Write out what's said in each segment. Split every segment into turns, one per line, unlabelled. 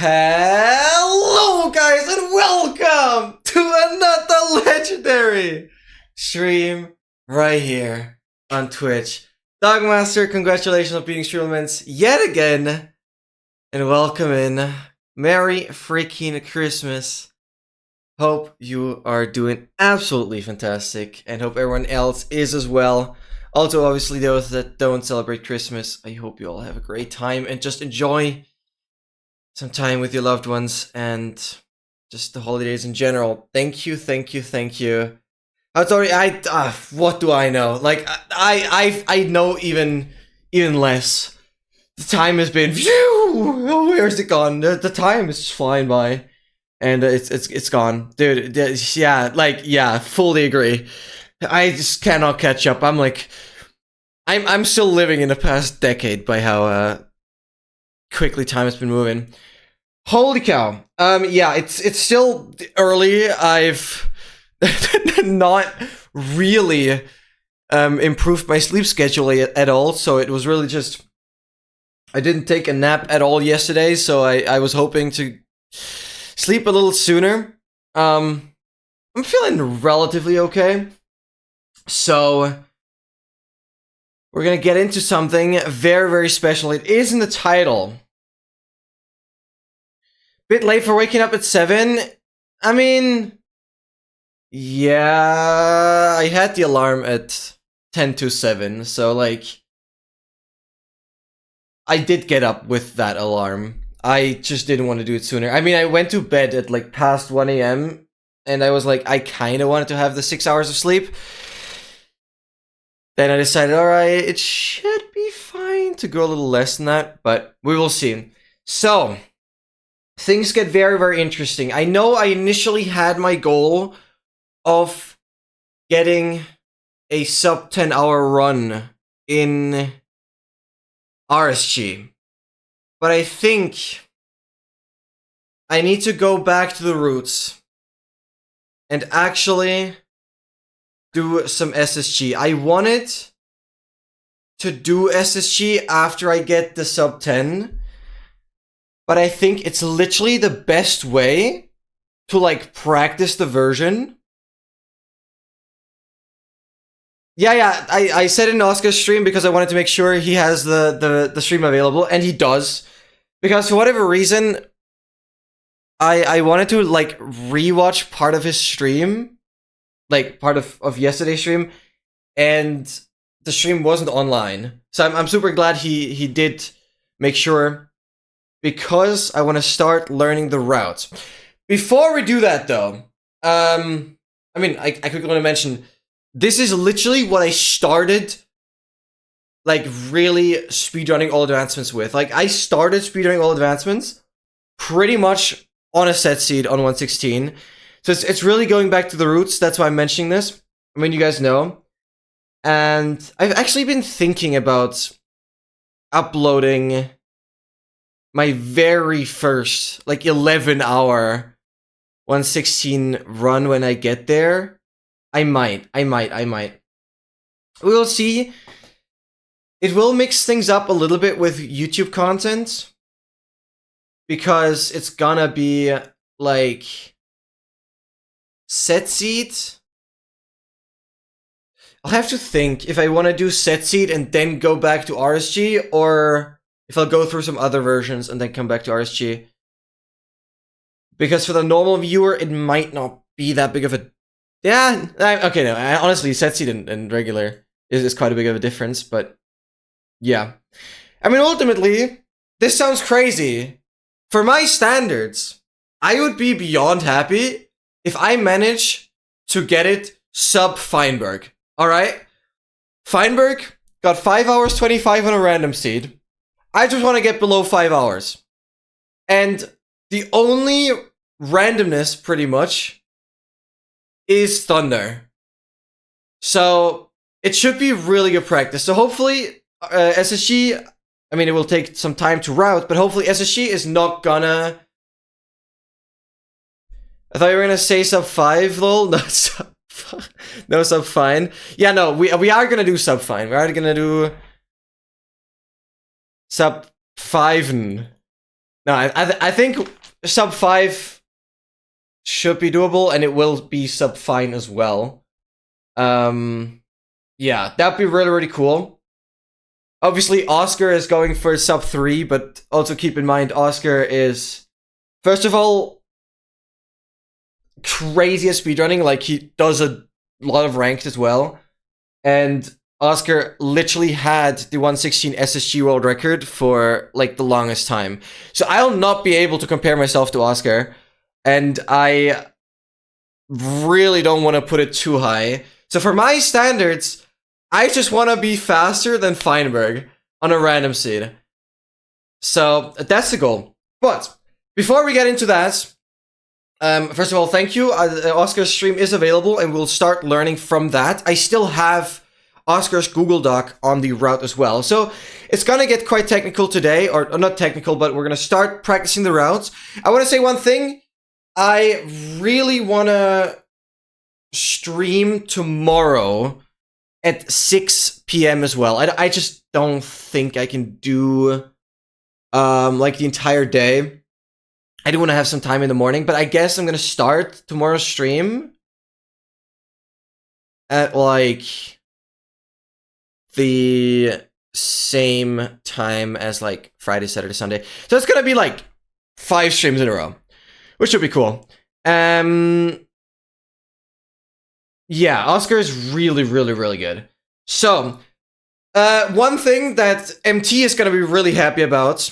Hello guys and welcome to another legendary stream right here on Twitch. Dogmaster, congratulations on beating stream elements yet again. And welcome in. Merry freaking Christmas. Hope you are doing absolutely fantastic and hope everyone else is as well. Also, obviously those that don't celebrate Christmas, I hope you all have a great time and just enjoy some time with your loved ones and just the holidays in general. Thank you. I'm sorry. What do I know? Like I know even less. The time has been. Phew, oh, where's it gone? The time is just flying by, and it's gone, dude. Yeah, fully agree. I just cannot catch up. I'm still living in the past decade by how quickly time has been moving. Holy cow. Yeah, it's still early. I've not really improved my sleep schedule at all, so it was really just I didn't take a nap at all yesterday, so I was hoping to sleep a little sooner. I'm feeling relatively okay. So we're gonna get into something very, very special. It is in the title. Bit late for waking up at 7. I mean, yeah, I had the alarm at 10 to 7, so like, I did get up with that alarm. I just didn't want to do it sooner. I mean, I went to bed at like past 1 a.m. and I was like, I kind of wanted to have the 6 hours of sleep. Then I decided, alright, it should be fine to go a little less than that, but we will see. So, things get very, very interesting. I know I initially had my goal of getting a sub 10 hour run in RSG, but I think I need to go back to the roots and actually do some SSG. I wanted to do SSG after I get the sub 10, but I think it's literally the best way to like practice the version. Yeah, I said in Oscar's stream because I wanted to make sure he has the stream available, and he does. Because for whatever reason, I wanted to like rewatch part of his stream, like part of yesterday's stream, and the stream wasn't online. So I'm super glad he did make sure, because I want to start learning the routes. Before we do that though, I mean, I quickly want to mention, this is literally what I started, like, really speedrunning all advancements with. Like, I started speedrunning all advancements pretty much on a set seed on 116. So it's really going back to the roots. That's why I'm mentioning this. I mean, you guys know. And I've actually been thinking about uploading my very first, like, 11-hour 116 run when I get there. I might. We'll see. It will mix things up a little bit with YouTube content, because it's gonna be like set seed. I'll have to think if I want to do set seed and then go back to RSG, or if I'll go through some other versions and then come back to RSG. Because for the normal viewer, it might not be that big of a... Yeah, okay, no, honestly, set seed and regular is quite a big of a difference, but yeah. I mean, ultimately, this sounds crazy. For my standards, I would be beyond happy if I manage to get it sub Feinberg. Alright? Feinberg got 5 hours 25 on a random seed. I just want to get below 5 hours. And the only randomness, pretty much, is Thunder. So it should be really good practice. So hopefully SSG, I mean, it will take some time to route, but hopefully SSG is not gonna... I thought you were gonna say sub 5, lol. No, no, sub fine. Yeah, no, we are gonna do sub fine. We are gonna do sub 5. No, I think sub 5 should be doable, and it will be sub fine as well. Yeah, that'd be really, really cool. Obviously, Oscar is going for sub 3, but also keep in mind, Oscar is, first of all, crazy at speedrunning. Like, he does a lot of ranked as well. And Oscar literally had the 116 SSG world record for, like, the longest time. So I'll not be able to compare myself to Oscar. And I really don't want to put it too high. So for my standards, I just want to be faster than Feinberg on a random seed. So that's the goal. But before we get into that, first of all, thank you. Oscar's stream is available, and we'll start learning from that. I still have Oscar's Google Doc on the route as well. So it's gonna get quite technical today, or not technical, but we're gonna start practicing the routes. I want to say one thing. I really want to stream tomorrow at 6 p.m. as well. I just don't think I can do like the entire day. I do want to have some time in the morning, but I guess I'm gonna start tomorrow's stream at like the same time as like Friday, Saturday, Sunday. So it's gonna be like 5 streams in a row, which should be cool. Yeah, Oscar is really, really, really good. So, one thing that MT is gonna be really happy about,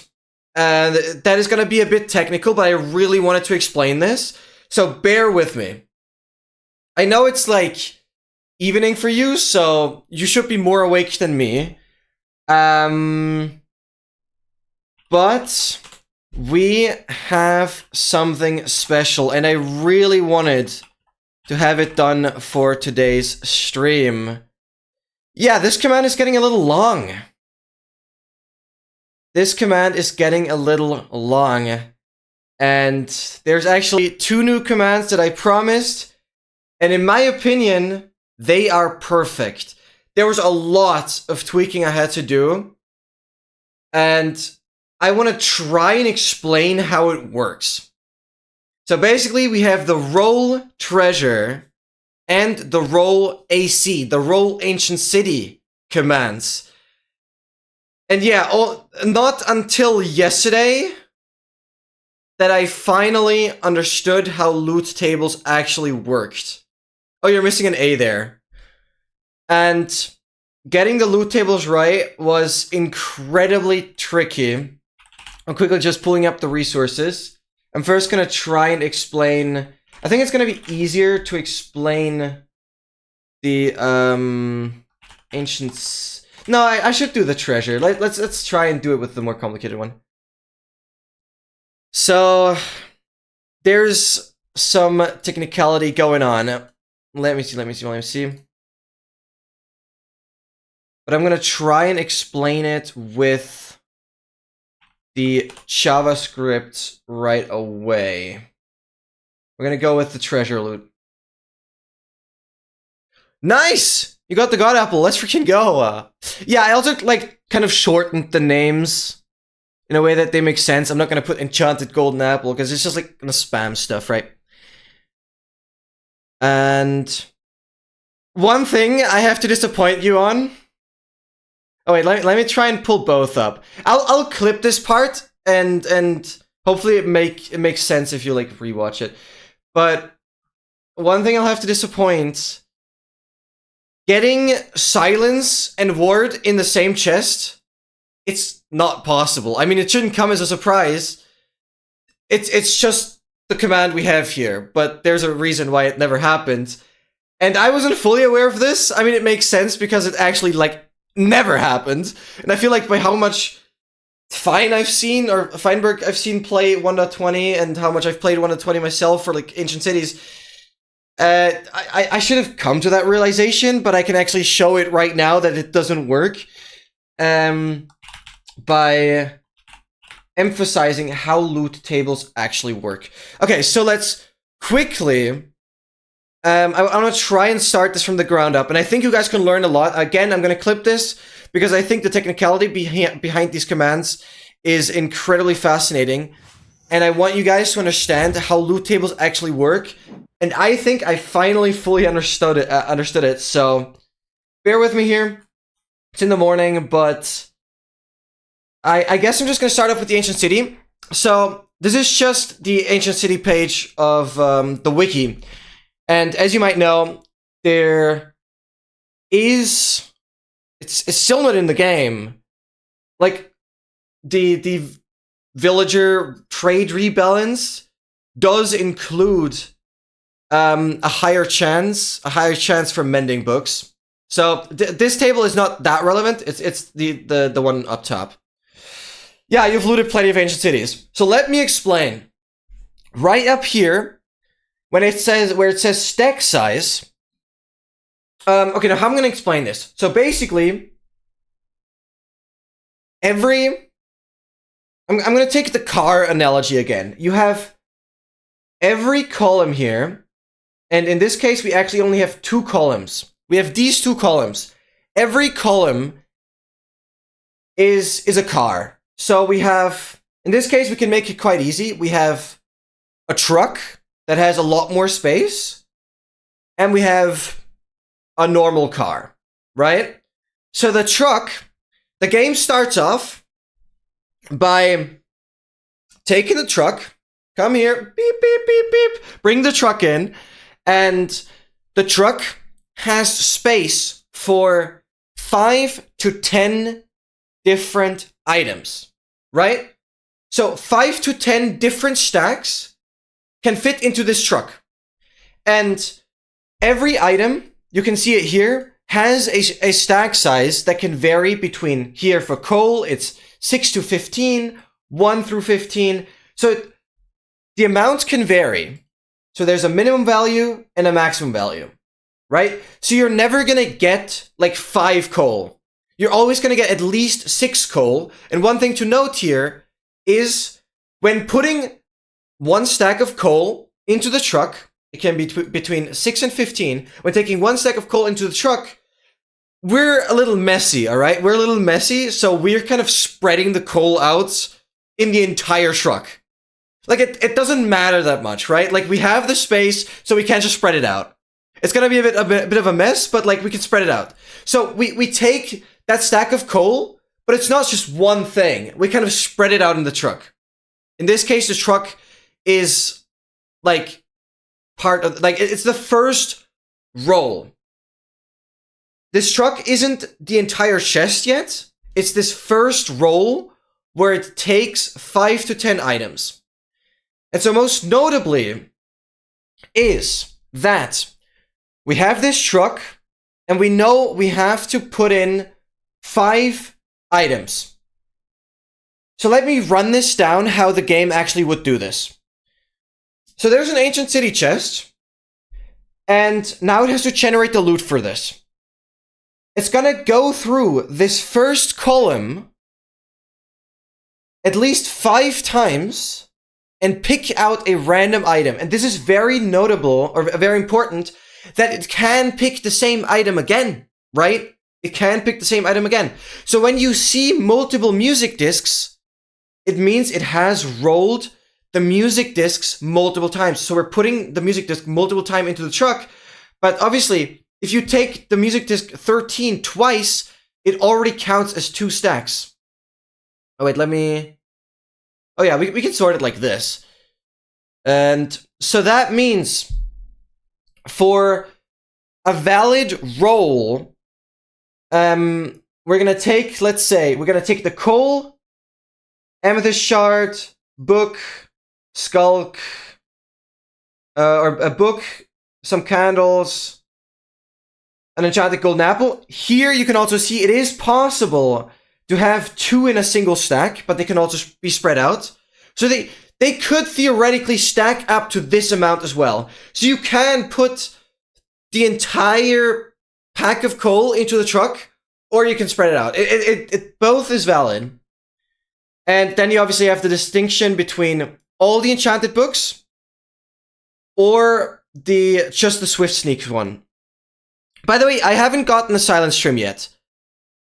and that is gonna be a bit technical, but I really wanted to explain this, so bear with me. I know it's like evening for you, so you should be more awake than me. But we have something special, and I really wanted to have it done for today's stream. Yeah, this command is getting a little long. This command is getting a little long. And there's actually 2 new commands that I promised. And in my opinion, they are perfect. There was a lot of tweaking I had to do. And I want to try and explain how it works. So basically, we have the Rolltreasure and the rollac, the roll ancient city commands. And yeah, not until yesterday that I finally understood how loot tables actually worked. Oh, you're missing an A there. And getting the loot tables right was incredibly tricky. I'm quickly just pulling up the resources. I'm first gonna try and explain. I think it's gonna be easier to explain the ancients. No, I should do the treasure. Let's try and do it with the more complicated one. So there's some technicality going on. Let me see. But I'm gonna try and explain it with the JavaScript right away. We're gonna go with the treasure loot. Nice! You got the God Apple, let's freaking go! Yeah, I also, like, kind of shortened the names in a way that they make sense. I'm not gonna put Enchanted Golden Apple, because it's just, like, gonna spam stuff, right? And one thing I have to disappoint you on. Oh wait, let me try and pull both up. I'll clip this part and hopefully it makes sense if you like rewatch it. But one thing I'll have to disappoint: getting silence and ward in the same chest. It's not possible. I mean, it shouldn't come as a surprise. It's just the command we have here, but there's a reason why it never happened. And I wasn't fully aware of this. I mean, it makes sense because it actually, like, never happened. And I feel like by how much Fine I've seen, or Feinberg I've seen play 1.20, and how much I've played 1.20 myself for, like, Ancient Cities, I should have come to that realization, but I can actually show it right now that it doesn't work. By emphasizing how loot tables actually work. Okay, so let's quickly... I'm gonna try and start this from the ground up, and I think you guys can learn a lot. Again, I'm gonna clip this, because I think the technicality behind these commands is incredibly fascinating. and I want you guys to understand how loot tables actually work. And I think I finally fully understood it. So bear with me here. It's in the morning, but I guess I'm just gonna start off with the ancient city. So this is just the ancient city page of the wiki, and as you might know, there is it's still not in the game. Like the villager trade rebalance does include a higher chance for mending books. So this table is not that relevant. It's the one up top. Yeah, you've looted plenty of ancient cities. So let me explain. Right up here, where it says stack size. Okay, now how I'm gonna explain this. So basically, I'm gonna take the car analogy again. You have every column here, and in this case, we actually only have 2 columns. We have these 2 columns. Every column is a car. So we have, in this case, we can make it quite easy. We have a truck that has a lot more space, and we have a normal car, right? So the truck, the game starts off by taking the truck, come here, beep, beep, beep, beep, bring the truck in, and the truck has space for 5 to 10 different items. Right? So 5 to 10 different stacks can fit into this truck. And every item, you can see it here, has a stack size that can vary between here for coal, it's 6 to 15, 1 through 15. So the amounts can vary. So there's a minimum value and a maximum value, right? So you're never gonna get like 5 coal. You're always going to get at least 6 coal. And one thing to note here is when putting 1 stack of coal into the truck, it can be between 6 and 15. When taking 1 stack of coal into the truck, we're a little messy, all right? We're a little messy, so we're kind of spreading the coal out in the entire truck. Like, it doesn't matter that much, right? Like, we have the space, so we can't just spread it out. It's going to be a bit of a mess, but, like, we can spread it out. So we take that stack of coal, but it's not just one thing. We kind of spread it out in the truck. In this case, the truck is like part of, like, it's the first roll. This truck isn't the entire chest yet. It's this first roll where it takes 5 to 10 items. And so most notably is that we have this truck and we know we have to put in 5 items. So let me run this down how the game actually would do this. So there's an ancient city chest, and now it has to generate the loot for this. It's gonna go through this first column at least 5 times and pick out a random item. And this is very notable, or very important, that it can pick the same item again, right? It can pick the same item again. So when you see multiple music discs, it means it has rolled the music discs multiple times. So we're putting the music disc multiple times into the truck. But obviously, if you take the music disc 13 twice, it already counts as 2 stacks. Oh wait, oh yeah, we can sort it like this. And so that means for a valid roll, we're gonna take, let's say, we're gonna take the coal, amethyst shard, book, skulk, or a book, some candles, an enchanted golden apple. Here you can also see it is possible to have 2 in a single stack, but they can also be spread out. So they could theoretically stack up to this amount as well. So you can put the entire pack of coal into the truck, or you can spread it out. It both is valid. And then you obviously have the distinction between all the enchanted books or just the Swift Sneak one. By the way, I haven't gotten the Silence Trim yet.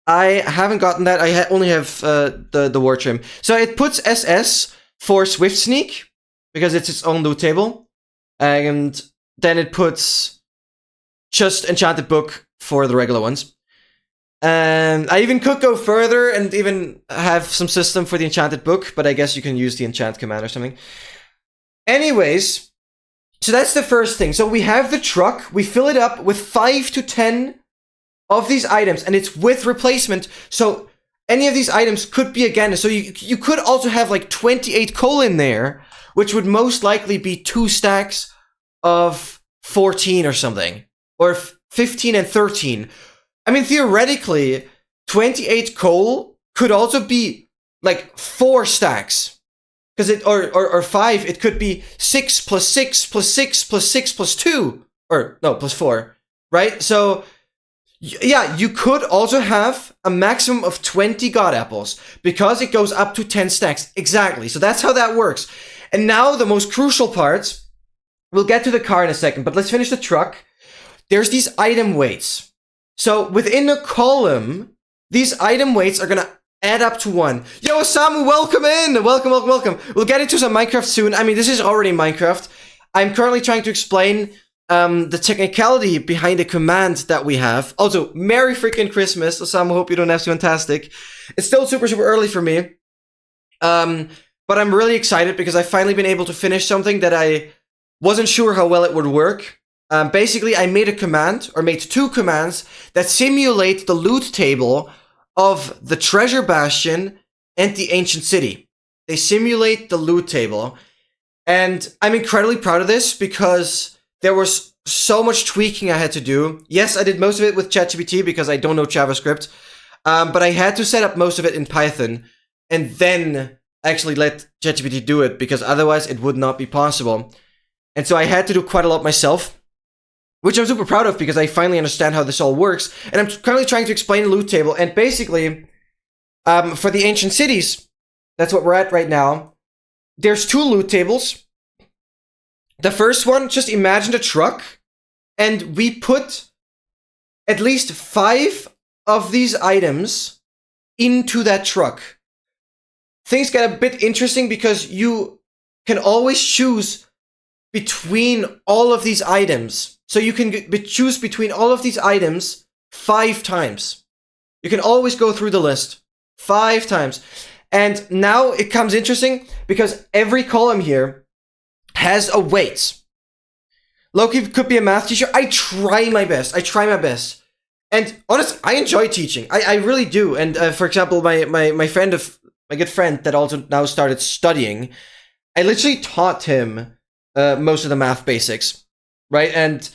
I haven't gotten that. I only have the War Trim. So it puts SS for Swift Sneak, because it's its own loot table. And then it puts just Enchanted Book for the regular ones. And I even could go further and even have some system for the Enchanted Book, but I guess you can use the enchant command or something. Anyways, so that's the first thing. So we have the truck, we fill it up with 5 to 10 of these items, and it's with replacement, so any of these items could be again. So you could also have like 28 coal in there, which would most likely be 2 stacks of 14 or something, or 15 and 13. I mean, theoretically, 28 coal could also be like 4 stacks. Because it, or 5, it could be 6 plus 6 plus 6 plus 6 plus 2. Or, no, plus 4. Right? So, yeah, you could also have a maximum of 20 God Apples. Because it goes up to 10 stacks. Exactly. So that's how that works. And now the most crucial part. We'll get to the car in a second, but let's finish the truck. There's these item weights. So within a column, these item weights are gonna add up to 1. Yo, Samu, welcome in! Welcome. We'll get into some Minecraft soon. I mean, this is already Minecraft. I'm currently trying to explain the technicality behind the command that we have. Also, Merry freaking Christmas, Samu. Hope you don't have to fantastic. It's still super early for me. But I'm really excited because I've finally been able to finish something that I wasn't sure how well it would work. Basically, I made a command, or made 2 commands, that simulate the loot table of the Treasure Bastion and the Ancient City. They simulate the loot table. And I'm incredibly proud of this because there was so much tweaking I had to do. Yes, I did most of it with ChatGPT because I don't know JavaScript. But I had to set up most of it in Python and then actually let ChatGPT do it because otherwise it would not be possible. And so I had to do quite a lot myself, which I'm super proud of because I finally understand how this all works. And I'm currently trying to explain the loot table. And basically, for the ancient cities, that's what we're at right now. There's 2 loot tables. The first one, just imagine a truck. And we put at least 5 of these items into that truck. Things get a bit interesting because you can always choose between all of these items. So you can choose between all of these items 5 times. You can always go through the list 5 times. And now it comes interesting because every column here has a weight. Loki could be a math teacher. I try my best. And honestly, I enjoy teaching. I really do. And for example, my good friend that also now started studying, I literally taught him most of the math basics. Right, and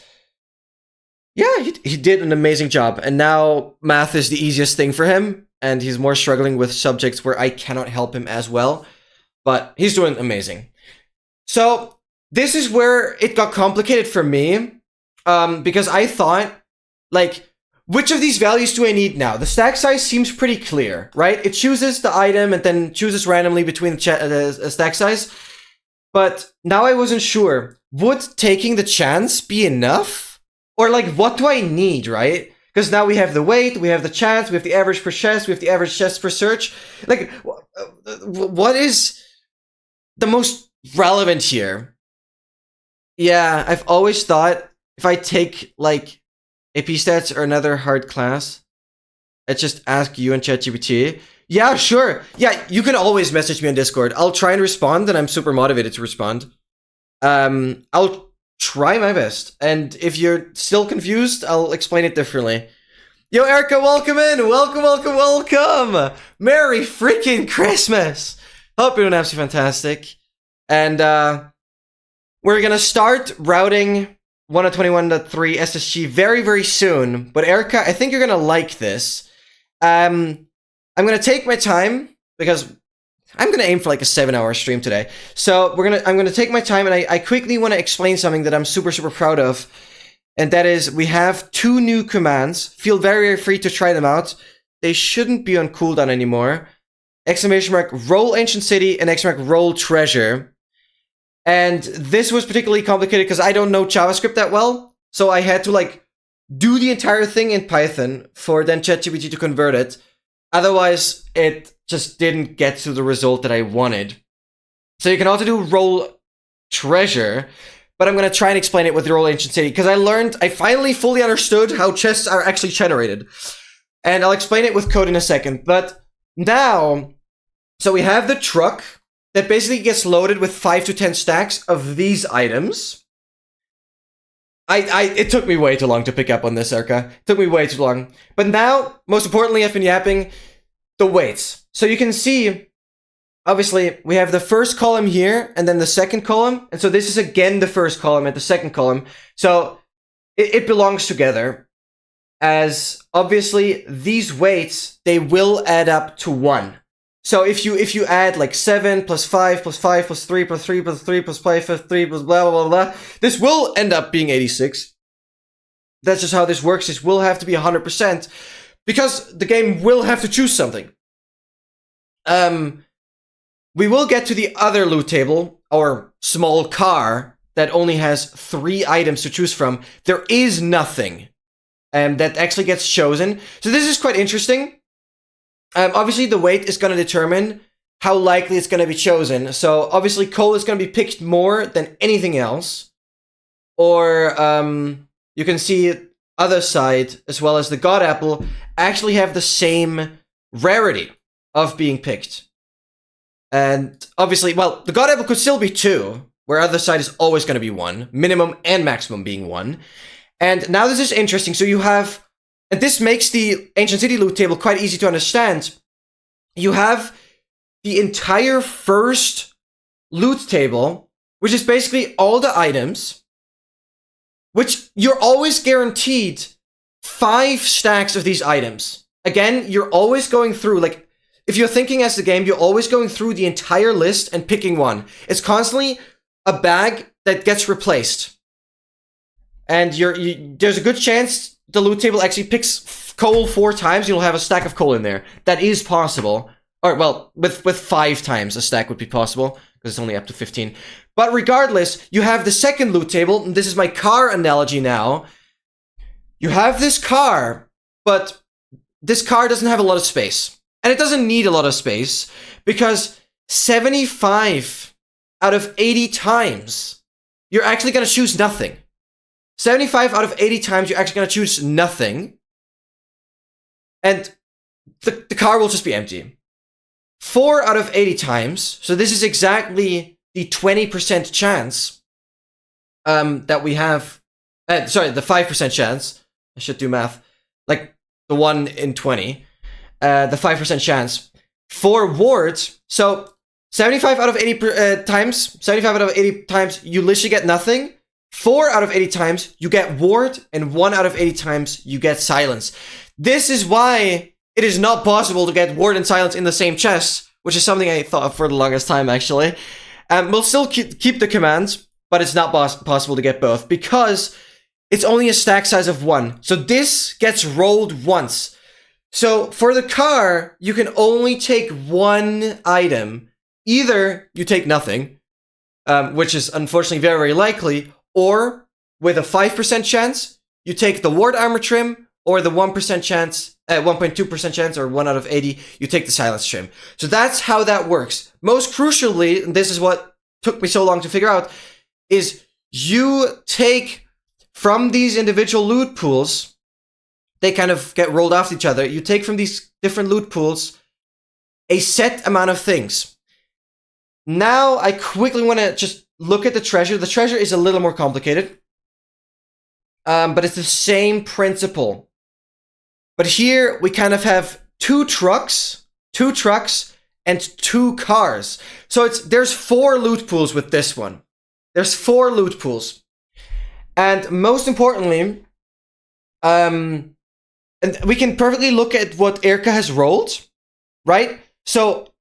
yeah, he did an amazing job. And now math is the easiest thing for him. And he's more struggling with subjects where I cannot help him as well. But he's doing amazing. So this is where it got complicated for me. Because I thought, like, which of these values do I need now? The stack size seems pretty clear, right? It chooses the item and then chooses randomly between the stack size. But now I wasn't sure. Would taking the chance be enough? Or like, what do I need, right? Because now we have the weight, we have the chance, we have the average per chest, we have the average chest per search. Like, what is the most relevant here? Yeah, I've always thought if I take like AP stats or another hard class, I just ask you and ChatGPT. Yeah, sure. Yeah, you can always message me on Discord. I'll try and respond, and I'm super motivated to respond. I'll try my best. And if you're still confused, I'll explain it differently. Yo, Erica, welcome in. Welcome. Merry freaking Christmas. Hope you're doing absolutely fantastic. And we're going to start routing 1.21.3 SSG very, very soon. But Erica, I think you're going to like this. I'm going to take my time because I'm going to aim for like a 7-hour stream today. So I'm going to take my time, and I quickly want to explain something that I'm super proud of. And that is, we have 2 new commands. Feel very, very free to try them out. They shouldn't be on cooldown anymore. Exclamation mark roll ancient city and exclamation mark roll treasure. And this was particularly complicated because I don't know JavaScript that well. So I had to like do the entire thing in Python for then ChatGPT to convert it. Otherwise, it just didn't get to the result that I wanted. So you can also do Rolltreasure, but I'm going to try and explain it with Roll Ancient City, because I finally fully understood how chests are actually generated. And I'll explain it with code in a second. But now, so we have the truck that basically gets loaded with 5 to 10 stacks of these items. It took me way too long to pick up on this, Erica. It took me way too long. But now, most importantly, I've been yapping the weights. So you can see, obviously, we have the first column here, and then the second column. And so this is again the first column and the second column. So it belongs together. As obviously, these weights, they will add up to 1. So if you add like 7 plus 5 plus 5 plus 3 plus 3 plus 3 plus 5 plus 3 plus blah blah blah, this will end up being 86. That's just how this works. This will have to be 100% because the game will have to choose something. We will get to the other loot table, or small car, that only has 3 items to choose from. There is nothing that actually gets chosen. So this is quite interesting. Obviously, the weight is going to determine how likely it's going to be chosen. So obviously, coal is going to be picked more than anything else. Or you can see other side, as well as the God Apple, actually have the same rarity of being picked. And obviously, well, the God Apple could still be 2, where other side is always going to be 1, minimum and maximum being 1. And now this is interesting. So you have, and this makes the Ancient City loot table quite easy to understand. You have the entire first loot table, which is basically all the items, which you're always guaranteed 5 stacks of these items. Again, you're always going through, like, if you're thinking as the game, you're always going through the entire list and picking one. It's constantly a bag that gets replaced. And there's a good chance the loot table actually picks coal 4 times. You'll have a stack of coal in there. That is possible. Or, well, with 5 times a stack would be possible, because it's only up to 15. But regardless, you have the second loot table, and this is my car analogy now. You have this car, but this car doesn't have a lot of space. And it doesn't need a lot of space, because 75 out of 80 times, you're actually going to choose nothing. 75 out of 80 times, you're actually going to choose nothing. And the car will just be empty. 4 out of 80 times, so this is exactly the 20% chance that we have. Sorry, the 5% chance. I should do math. Like the 1 in 20. The 5% chance. For wards, so 75 out of 80 times, 75 out of 80 times, you literally get nothing. 4 out of 80 times, you get ward, and 1 out of 80 times, you get silence. This is why it is not possible to get ward and silence in the same chest, which is something I thought of for the longest time, actually. We'll still keep the commands, but it's not possible to get both, because it's only a stack size of 1. So this gets rolled once. So for the car, you can only take 1 item. Either you take nothing, which is unfortunately very, very likely, or with a 5% chance, you take the ward armor trim, or the 1% chance, 1.2% chance, or 1 out of 80, you take the silence trim. So that's how that works. Most crucially, and this is what took me so long to figure out, is you take from these individual loot pools, they kind of get rolled off each other. You take from these different loot pools a set amount of things. Now, I quickly want to just look at the treasure. The treasure is a little more complicated, but it's the same principle. But here, we kind of have 2 trucks, and 2 cars. So there's 4 loot pools with this one. There's 4 loot pools. And most importantly, and we can perfectly look at what Erica has rolled, right? So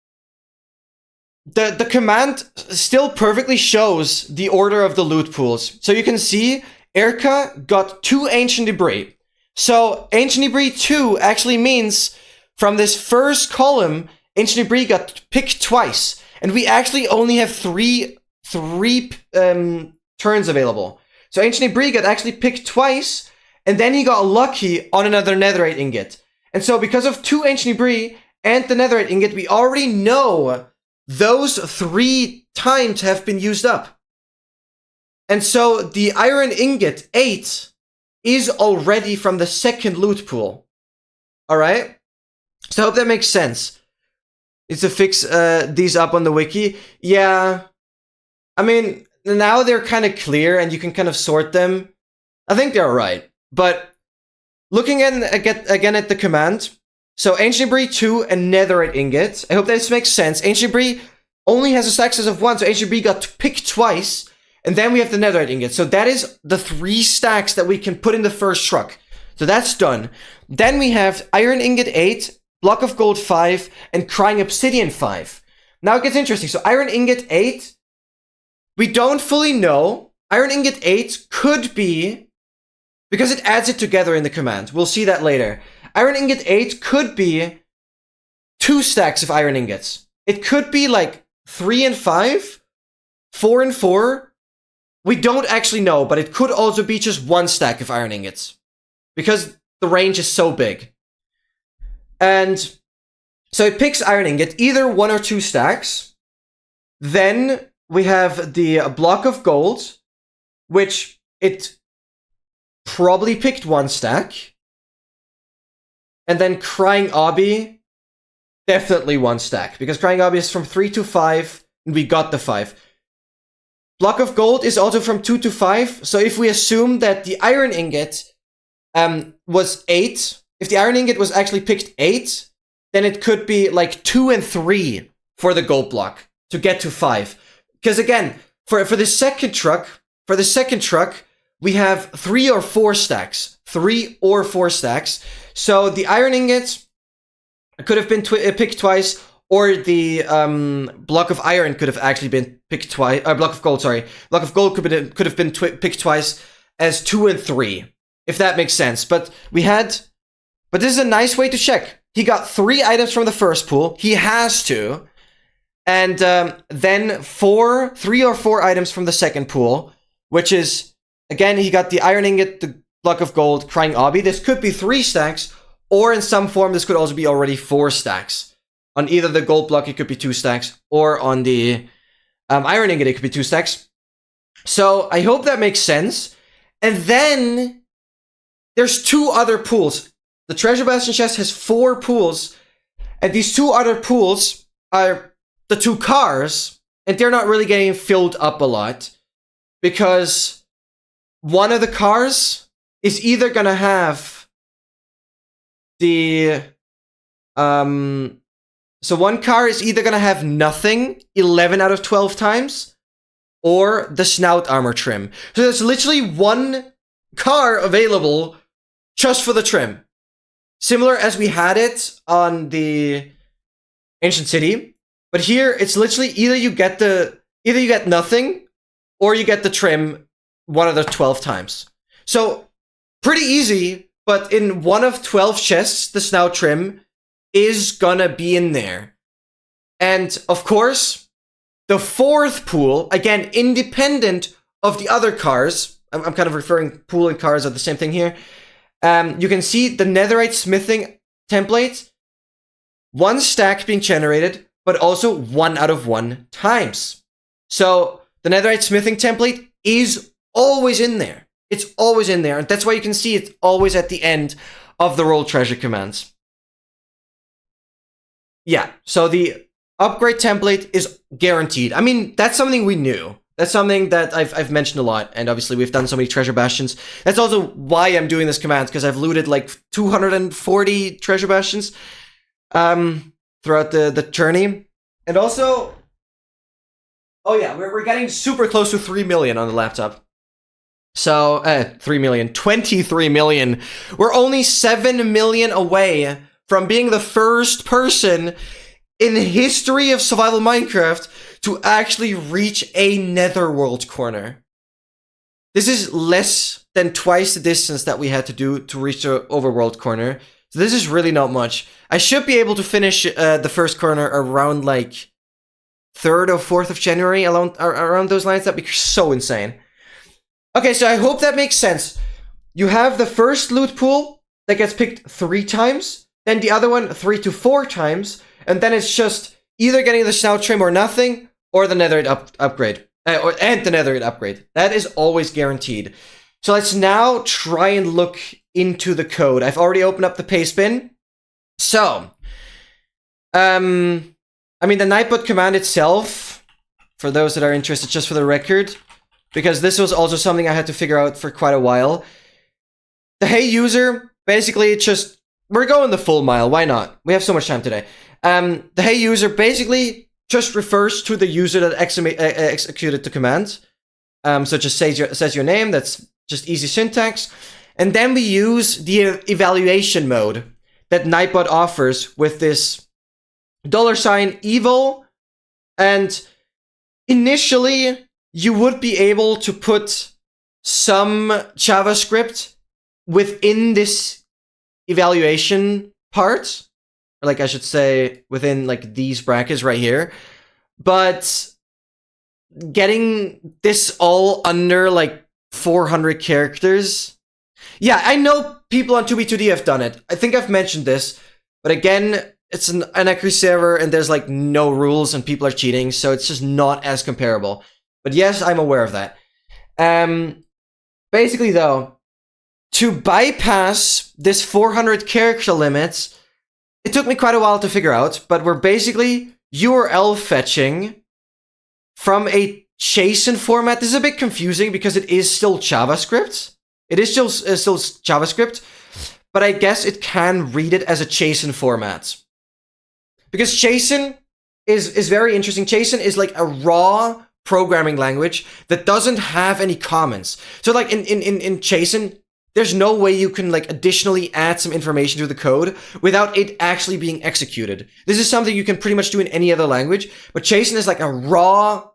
the command still perfectly shows the order of the loot pools. So you can see Erica got 2 ancient debris. So ancient debris 2 actually means from this first column, ancient debris got picked twice. And we actually only have three turns available. So ancient debris got actually picked twice, and then he got lucky on another netherite ingot. And so because of 2 ancient debris and the netherite ingot, we already know those 3 times have been used up. And so the iron ingot 8 is already from the second loot pool. Alright? So I hope that makes sense. It's to fix these up on the wiki. Yeah. I mean, now they're kind of clear and you can kind of sort them. I think they're right. But looking again at the command, so Ancient Debris 2 and Netherite Ingot. I hope this makes sense. Ancient Debris only has a stack size of 1, so Ancient Debris got picked twice. And then we have the Netherite Ingot. So that is the 3 stacks that we can put in the first truck. So that's done. Then we have Iron Ingot 8, Block of Gold 5, and Crying Obsidian 5. Now it gets interesting. So Iron Ingot 8, we don't fully know. Iron Ingot 8 could be, because it adds it together in the command. We'll see that later. Iron Ingot 8 could be 2 stacks of Iron Ingots. It could be like 3 and 5, 4 and 4. We don't actually know, but it could also be just 1 stack of Iron Ingots. Because the range is so big. And so it picks Iron Ingot, either 1 or 2 stacks. Then we have the Block of Gold, which it probably picked 1 stack. And then Crying Obby, definitely 1 stack. Because Crying Obby is from 3 to 5, and we got the 5. Block of Gold is also from 2 to 5, so if we assume that the Iron Ingot was 8, if the Iron Ingot was actually picked 8, then it could be like 2 and 3 for the gold block to get to 5. Because again, for the second truck, we have 3 or 4 stacks. 3 or 4 stacks. So the Iron Ingot could have been picked twice, or the Block of Iron could have actually been picked twice. Block of Gold, sorry. Block of Gold could have been picked twice as 2 and 3, if that makes sense. But this is a nice way to check. He got 3 items from the first pool. He has to. And then 3 or 4 items from the second pool, which is, again, he got the Iron Ingot, the Block of Gold, Crying Obby. This could be 3 stacks, or in some form, this could also be already 4 stacks. On either the gold block, it could be 2 stacks, or on the Iron Ingot, it could be 2 stacks. So I hope that makes sense. And then there's 2 other pools. The Treasure Bastion chest has 4 pools, and these 2 other pools are the 2 cars, and they're not really getting filled up a lot, because one of the cars is either gonna have the so one car is either gonna have nothing 11 out of 12 times, or the snout armor trim. So there's literally 1 car available just for the trim. Similar as we had it on the Ancient City. But here it's literally either you get nothing, or you get the trim 1 of the 12 times. So pretty easy, but in 1 of 12 chests, the snout trim is gonna be in there. And of course, the 4th pool, again, independent of the other cars, I'm kind of referring pool and cars are the same thing here. You can see the netherite smithing template, 1 stack being generated, but also 1 out of 1 times. So the netherite smithing template is always in there. It's always in there, and that's why you can see it's always at the end of the Rolltreasure commands. Yeah, so the upgrade template is guaranteed. I mean, that's something we knew. That's something that I've mentioned a lot, and obviously we've done so many treasure bastions. That's also why I'm doing this command, because I've looted like 240 treasure bastions throughout the journey. And also, oh yeah, we're getting super close to 3 million on the laptop. So, 3 million, 23 million. We're only 7 million away from being the first person in the history of survival Minecraft to actually reach a netherworld corner. This is less than twice the distance that we had to do to reach the overworld corner. So this is really not much. I should be able to finish the first corner around like 3rd or 4th of January, around those lines. That'd be so insane. Okay, so I hope that makes sense. You have the first loot pool that gets picked 3 times, then the other one 3 to 4 times, and then it's just either getting the snout trim or nothing, or the netherite upgrade, and the netherite upgrade. That is always guaranteed. So let's now try and look into the code. I've already opened up the pastebin. So, I mean, the Nightbot command itself, for those that are interested, just for the record, because this was also something I had to figure out for quite a while. The hey user, basically just, we're going the full mile, why not? We have so much time today. The hey user basically just refers to the user that executed the command. So it just says your name, that's just easy syntax. And then we use the evaluation mode that Nightbot offers with this $evil. And initially, you would be able to put some JavaScript within this evaluation part. Or like I should say, within like these brackets right here. But getting this all under like 400 characters. Yeah, I know people on 2b2d have done it. I think I've mentioned this. But again, it's an accuracy server and there's like no rules and people are cheating. So it's just not as comparable. But yes, I'm aware of that. Basically though, to bypass this 400 character limit, it took me quite a while to figure out. But we're basically URL fetching from a JSON format. This is a bit confusing because it is still JavaScript. It is still JavaScript, but I guess it can read it as a JSON format. Because JSON is very interesting. JSON is like a raw programming language that doesn't have any comments. So like in JSON, there's no way you can like additionally add some information to the code without it actually being executed. This is something you can pretty much do in any other language, but JSON is like a raw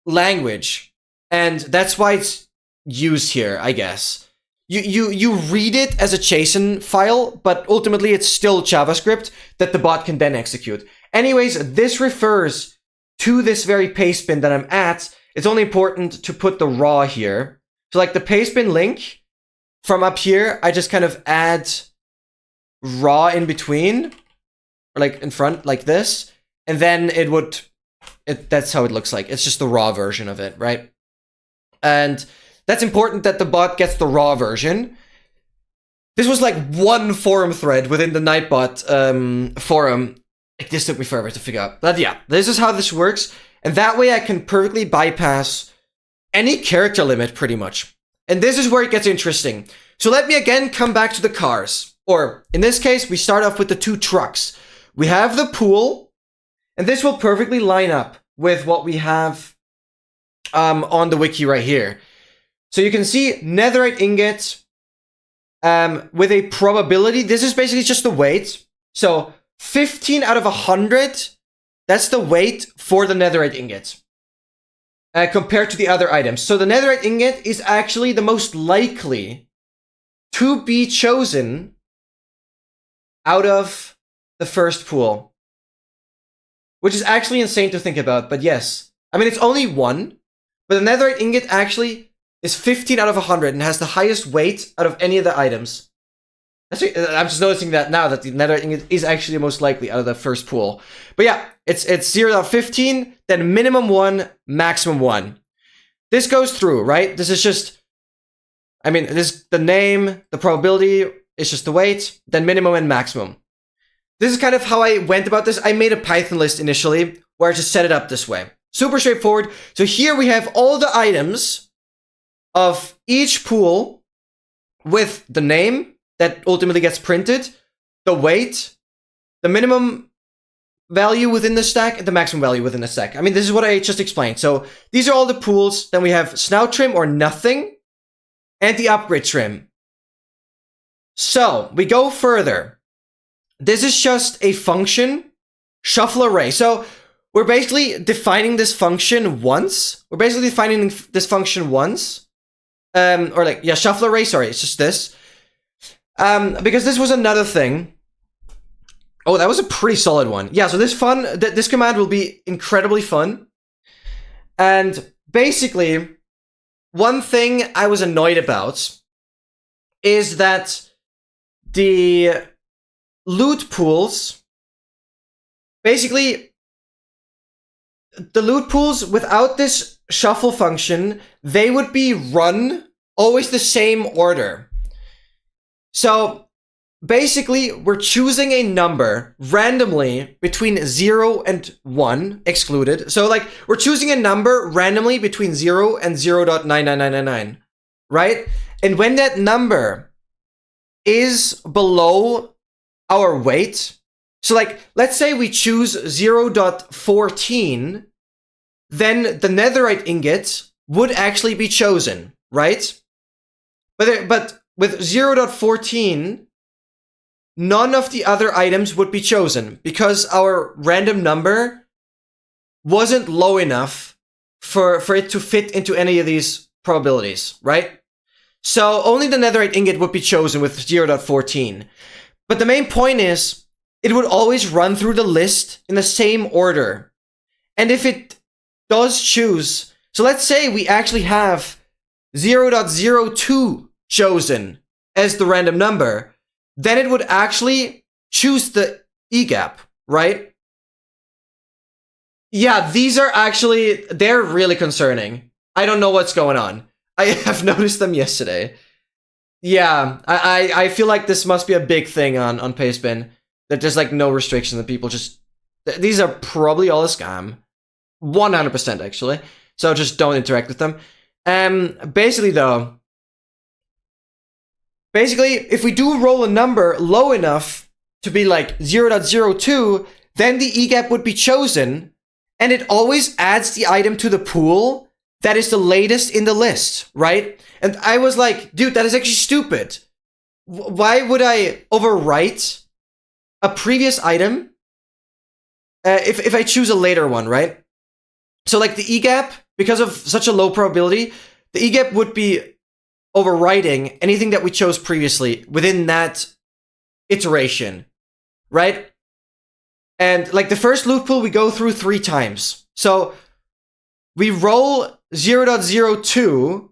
language, and that's why it's used here, I guess. You read it as a JSON file, but ultimately it's still JavaScript that the bot can then execute. Anyways, this refers to this very pastebin that I'm at. It's only important to put the raw here. So like the pastebin link, from up here, I just kind of add raw in between, or like in front, like this, and then that's how it looks like. It's just the raw version of it, right? And that's important that the bot gets the raw version. This was like one forum thread within the Nightbot forum. This took me forever to figure out. But yeah, this is how this works. And that way I can perfectly bypass any character limit pretty much. And this is where it gets interesting. So let me again come back to the cars. Or in this case, we start off with the two trucks. We have the pool. And this will perfectly line up with what we have on the wiki right here. So you can see netherite ingot with a probability. This is basically just the weight. So 15 out of 100, that's the weight for the netherite ingot compared to the other items. So the netherite ingot is actually the most likely to be chosen out of the first pool, which is actually insane to think about. But yes, I mean, it's only one, but the netherite ingot actually is 15 out of 100 and has the highest weight out of any of the items. I'm just noticing that now, that the netherite ingot is actually the most likely out of the first pool. But yeah, it's 0 out of 15, then minimum 1, maximum 1. This goes through, right? This is just, I mean, this the name, the probability, it's just the weight, then minimum and maximum. This is kind of how I went about this. I made a Python list initially where I just set it up this way. Super straightforward. So here we have all the items of each pool with the name that ultimately gets printed, the weight, the minimum value within the stack, and the maximum value within the stack. I mean, this is what I just explained. So these are all the pools. Then we have snout trim or nothing, and the upgrade trim. So we go further. This is just a function, shuffle array. So we're basically defining this function once. Or like, yeah, shuffle array, sorry, it's just this. Because this was another thing. Oh, that was a pretty solid one. Yeah, so this command will be incredibly fun. And basically, one thing I was annoyed about is that the loot pools, basically, the loot pools without this shuffle function, they would be run always the same order. So basically, we're choosing a number randomly between 0 and 1, excluded. So like, we're choosing a number randomly between 0 and 0.99999, right? And when that number is below our weight, so like, let's say we choose 0.14, then the netherite ingot would actually be chosen, right? But with 0.14, none of the other items would be chosen because our random number wasn't low enough for it to fit into any of these probabilities, right? So only the netherite ingot would be chosen with 0.14. But the main point is, it would always run through the list in the same order. And if it does choose, so let's say we actually have 0.02 chosen as the random number, then it would actually choose the E-gap, right? Yeah, these are actually, they're really concerning. I don't know what's going on. I have noticed them yesterday. Yeah, I feel like this must be a big thing on Pastebin, that there's like no restriction, that people just, these are probably all a scam. 100% actually. So just don't interact with them. Basically though, if we do roll a number low enough to be like 0.02, then the E-gap would be chosen, and it always adds the item to the pool that is the latest in the list, right? And I was like, dude, that is actually stupid. Why would I overwrite a previous item if I choose a later one, right? So like the E-gap, because of such a low probability, the E-gap would be overwriting anything that we chose previously within that iteration, right? And like the first loot pool, we go through 3 times. So we roll 0.02,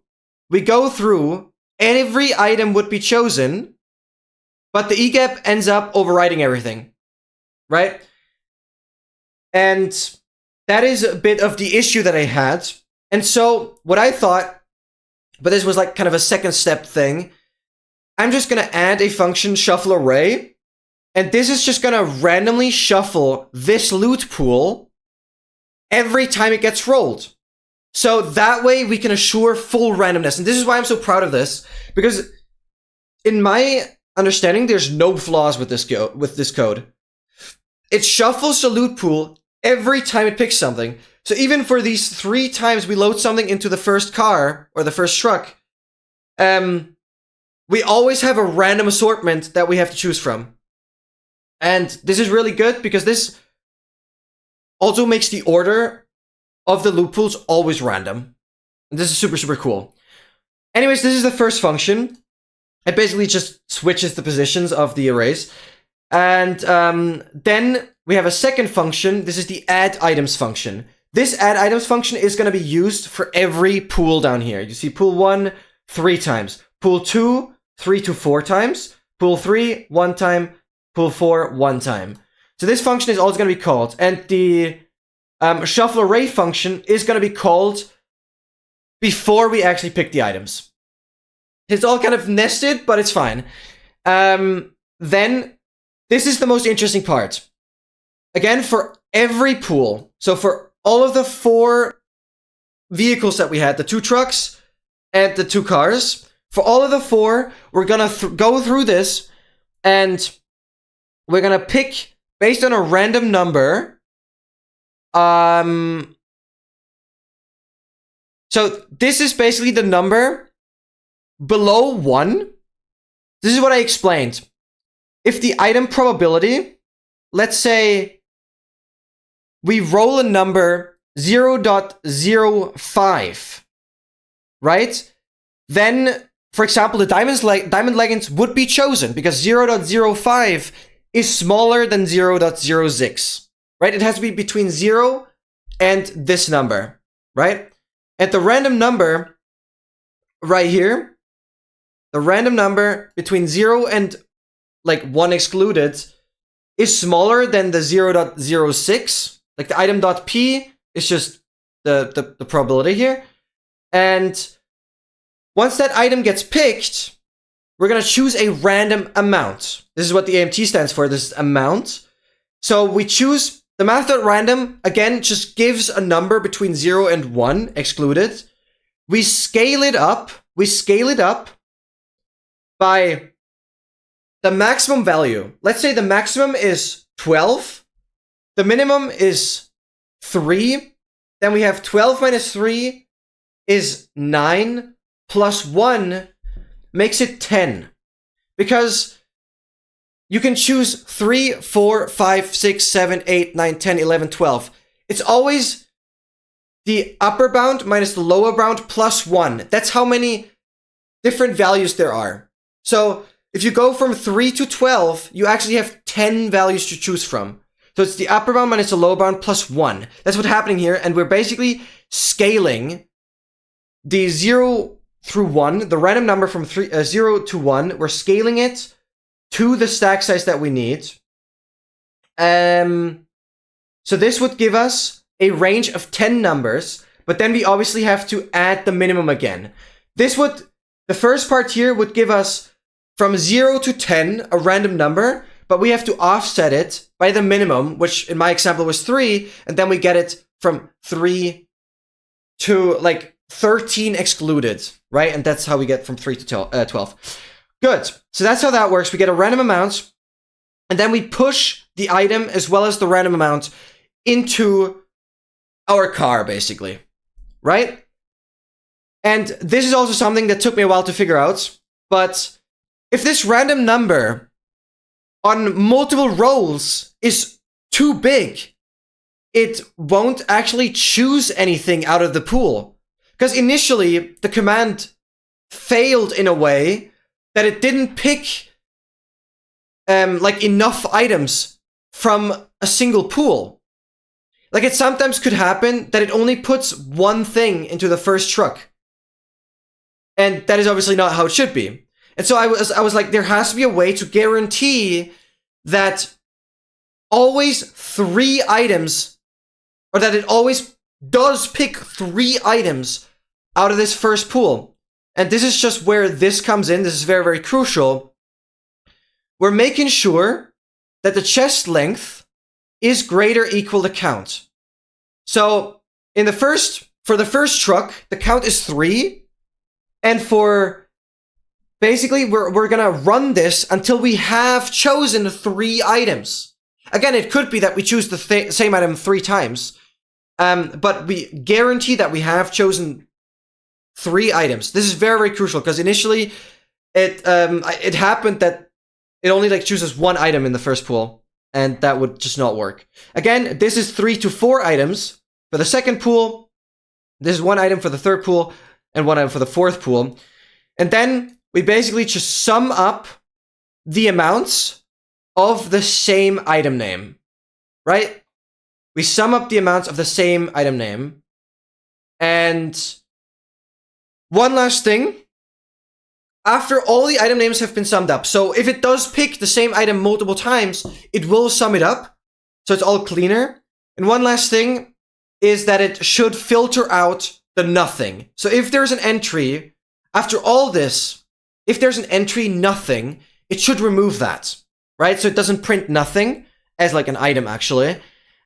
we go through, every item would be chosen, but the E-gap ends up overwriting everything, right? And that is a bit of the issue that I had. And so what I thought, but this was like kind of a second step thing, I'm just gonna add a function shuffle array, and this is just gonna randomly shuffle this loot pool every time it gets rolled. So that way we can assure full randomness. And this is why I'm so proud of this, because in my understanding, there's no flaws with this code. It shuffles the loot pool every time it picks something. So even for these 3 times we load something into the first car or the first truck, we always have a random assortment that we have to choose from. And this is really good because this also makes the order of the loot pools always random. And this is super, super cool. Anyways, this is the first function. It basically just switches the positions of the arrays. And then we have a second function. This is the add items function. This add items function is going to be used for every pool down here. You see pool 1, 3 times. Pool 2, 3 to 4 times. Pool 3, 1 time. Pool 4, 1 time. So this function is always going to be called. And the shuffle array function is going to be called before we actually pick the items. It's all kind of nested, but it's fine. Then this is the most interesting part. Again, for every pool, so for all of the 4 vehicles that we had, the 2 trucks and the 2 cars, for all of the 4, we're gonna go through this, and we're gonna pick based on a random number. So this is basically the number below 1. This is what I explained. If the item probability, let's say we roll a number 0.05, right? Then, for example, the diamond leggings would be chosen because 0.05 is smaller than 0.06, right? It has to be between 0 and this number, right? And the random number right here, the random number between 0 and like 1 excluded is smaller than the 0.06. Like the item.p It's just the probability here. And once that item gets picked, we're going to choose a random amount. This is what the AMT stands for. This is amount. So we choose the math.random, again, just gives a number between 0 and 1, excluded. We scale it up. We scale it up by the maximum value. Let's say the maximum is 12. The minimum is 3. Then we have 12 minus 3 is 9 plus 1 makes it 10. Because you can choose 3, 4, 5, 6, 7, 8, 9, 10, 11, 12. It's always the upper bound minus the lower bound plus 1. That's how many different values there are. So if you go from 3 to 12, you actually have 10 values to choose from. So it's the upper bound minus the lower bound plus 1. That's what's happening here. And we're basically scaling the 0 through 1, the random number from 0 to 1. We're scaling it to the stack size that we need. So this would give us a range of 10 numbers, but then we obviously have to add the minimum again. The first part here would give us from 0 to 10, a random number, but we have to offset it by the minimum, which in my example was 3, and then we get it from 3 to like 13 excluded, right? And that's how we get from 3 to 12. Good. So that's how that works. We get a random amount, and then we push the item as well as the random amount into our car, basically, right? And this is also something that took me a while to figure out, but if this random number on multiple rolls is too big, it won't actually choose anything out of the pool. Because initially, the command failed in a way that it didn't pick like enough items from a single pool. Like it sometimes could happen that it only puts one thing into the first truck. And that is obviously not how it should be. And so I was like, there has to be a way to guarantee that always 3 items, or that it always does pick 3 items out of this first pool. And this is just where this comes in. This is very, very crucial. We're making sure that the chest length is greater equal to count. So for the first truck, the count is 3. And basically, we're gonna run this until we have chosen 3 items. Again, it could be that we choose the same item 3 times. But we guarantee that we have chosen 3 items. This is very, very crucial because initially it happened that it only like chooses 1 item in the first pool, and that would just not work. Again, this is 3 to 4 items for the second pool. This is 1 item for the third pool and 1 item for the fourth pool. And then we basically just sum up the amounts of the same item name, right? We sum up the amounts of the same item name. And one last thing, after all the item names have been summed up, so if it does pick the same item multiple times, it will sum it up, so it's all cleaner. And one last thing is that it should filter out the nothing. So if there's an entry, after all this, if there's an entry nothing, it should remove that, right? So it doesn't print nothing as like an item, actually.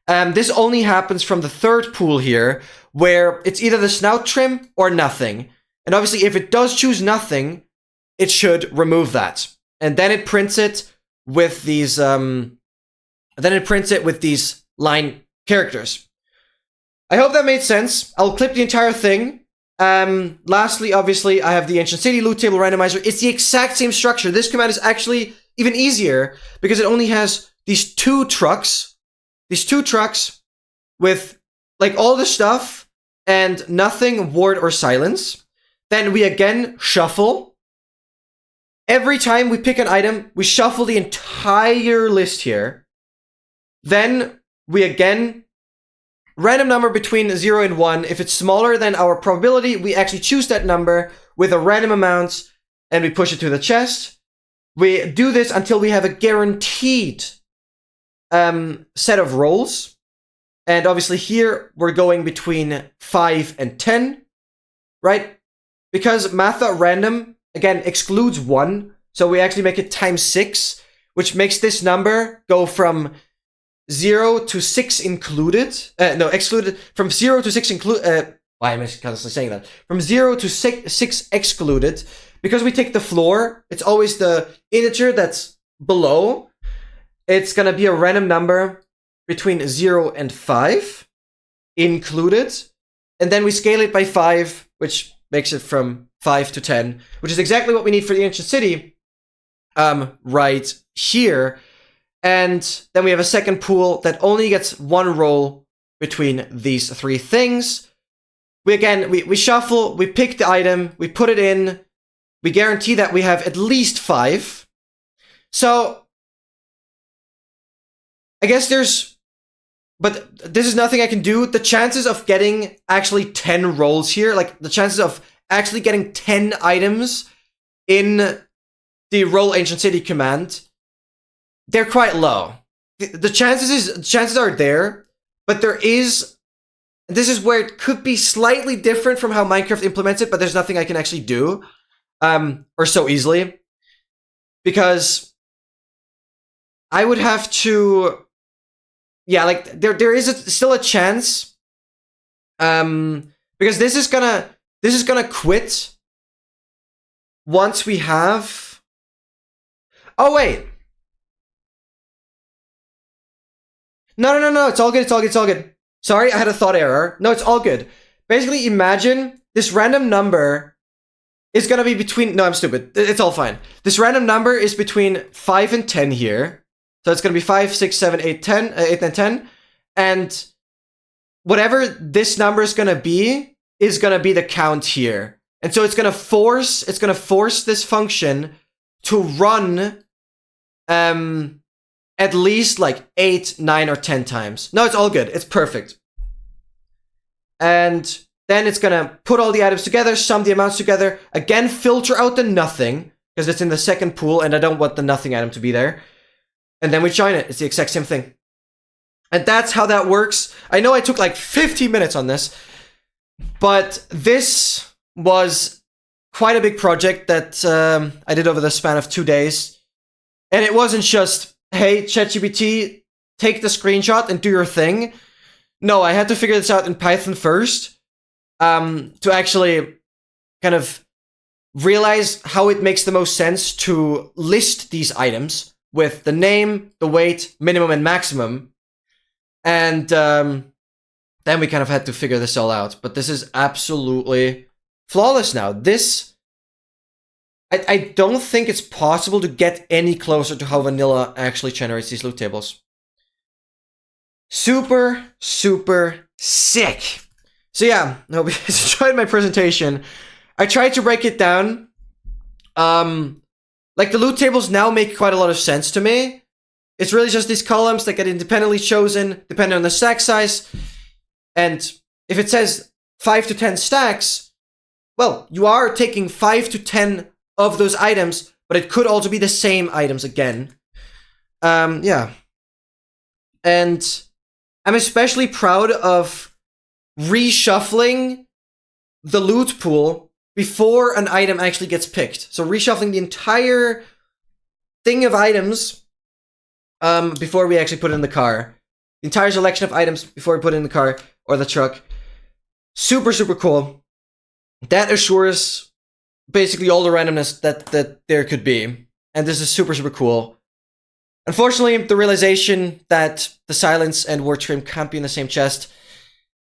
This only happens from the third pool here, where it's either the snout trim or nothing. And obviously, if it does choose nothing, it should remove that. And then it prints it with these, line characters. I hope that made sense. I'll clip the entire thing. Lastly, obviously, I have the Ancient City Loot Table Randomizer. It's the exact same structure. This command is actually even easier because it only has these 2 trucks. These 2 trucks with like all the stuff and nothing, ward, or silence. Then we again shuffle. Every time we pick an item, we shuffle the entire list here. Then we again, random number between 0 and 1. If it's smaller than our probability, we actually choose that number with a random amount and we push it to the chest. We do this until we have a guaranteed set of rolls. And obviously here, we're going between 5 and 10, right? Because math.random, again, excludes 1. So we actually make it times 6, which makes this number go from 0 to 6 included. No, excluded. From 0 to 6 included. Why am I constantly saying that? From 0 to 6 excluded. Because we take the floor, it's always the integer that's below. It's going to be a random number between 0 and 5 included. And then we scale it by 5, which makes it from 5 to 10, which is exactly what we need for the ancient city right here. And then we have a second pool that only gets 1 roll between these 3 things. We shuffle, we pick the item, we put it in, we guarantee that we have at least 5. So, I guess but this is nothing I can do. The chances of getting actually 10 rolls here, like the chances of actually getting 10 items in the roll ancient city command, they're quite low. The chances are there, but this is where it could be slightly different from how Minecraft implements it, but there's nothing I can actually do, or so easily, because I would have to, yeah, like there is still a chance, because this is gonna quit once we have. Oh wait. No, it's all good. Sorry, I had a thought error. No, it's all good. Basically, imagine this random number is gonna be between, no, I'm stupid. It's all fine. This random number is between 5 and 10 here. So it's gonna be 5, 6, 7, 8, 10, 8 and 10. And whatever this number is gonna be the count here. And so it's gonna force this function to run at least like 8, 9, or 10 times. No, it's all good. It's perfect. And then it's gonna put all the items together, sum the amounts together, again filter out the nothing, because it's in the second pool and I don't want the nothing item to be there. And then we join it. It's the exact same thing. And that's how that works. I know I took like 15 minutes on this, but this was quite a big project that I did over the span of 2 days. And it wasn't just, hey, ChatGPT, take the screenshot and do your thing. No, I had to figure this out in Python first to actually kind of realize how it makes the most sense to list these items with the name, the weight, minimum and maximum. And then we kind of had to figure this all out. But this is absolutely flawless now. I don't think it's possible to get any closer to how vanilla actually generates these loot tables. Super, super sick. So yeah, I hope you guys enjoyed my presentation. I tried to break it down. Like the loot tables now make quite a lot of sense to me. It's really just these columns that get independently chosen, depending on the stack size. And if it says 5 to 10 stacks, well, you are taking 5 to 10 of those items, but it could also be the same items again. Yeah. And I'm especially proud of reshuffling the loot pool before an item actually gets picked. So reshuffling the entire thing of items before we actually put it in the car. The entire selection of items before we put it in the car or the truck. Super, super cool. That assures basically all the randomness that there could be. And this is super, super cool. Unfortunately, the realization that the silence and word stream can't be in the same chest,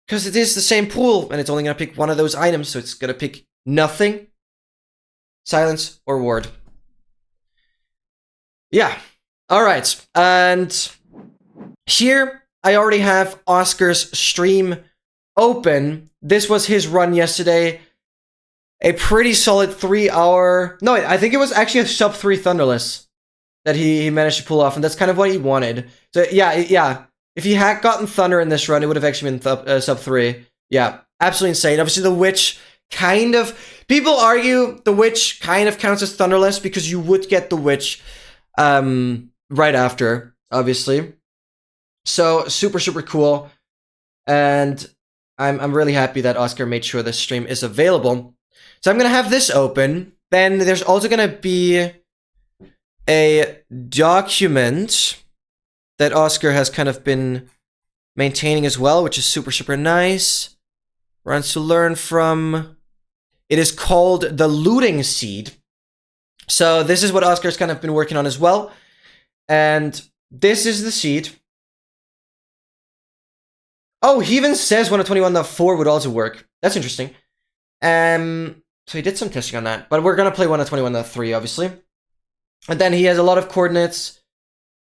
because it is the same pool, and it's only going to pick one of those items, so it's going to pick nothing, silence, or word. Yeah. Alright. And here, I already have Oscar's stream open. This was his run yesterday. A pretty solid 3-hour... No, I think it was actually a sub 3 Thunderless that he managed to pull off, and that's kind of what he wanted. So yeah. If he had gotten Thunder in this run, it would have actually been sub 3. Yeah, absolutely insane. Obviously, the Witch kind of... People argue the Witch kind of counts as Thunderless because you would get the Witch right after, obviously. So, super, super cool. And I'm really happy that Oscar made sure this stream is available. So I'm gonna have this open. Then there's also gonna be a document that Oscar has kind of been maintaining as well, which is super nice. Runs to learn from. It is called the looting seed. So this is what Oscar's kind of been working on as well. And this is the seed. Oh, he even says 121.4 would also work. That's interesting. So he did some testing on that. But we're going to play 121.3, obviously. And then he has a lot of coordinates.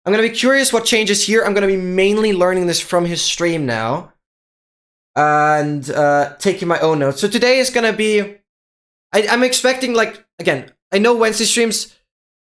I'm going to be curious what changes here. I'm going to be mainly learning this from his stream now. And taking my own notes. So today is going to be... I'm expecting, like, again, I know Wednesday streams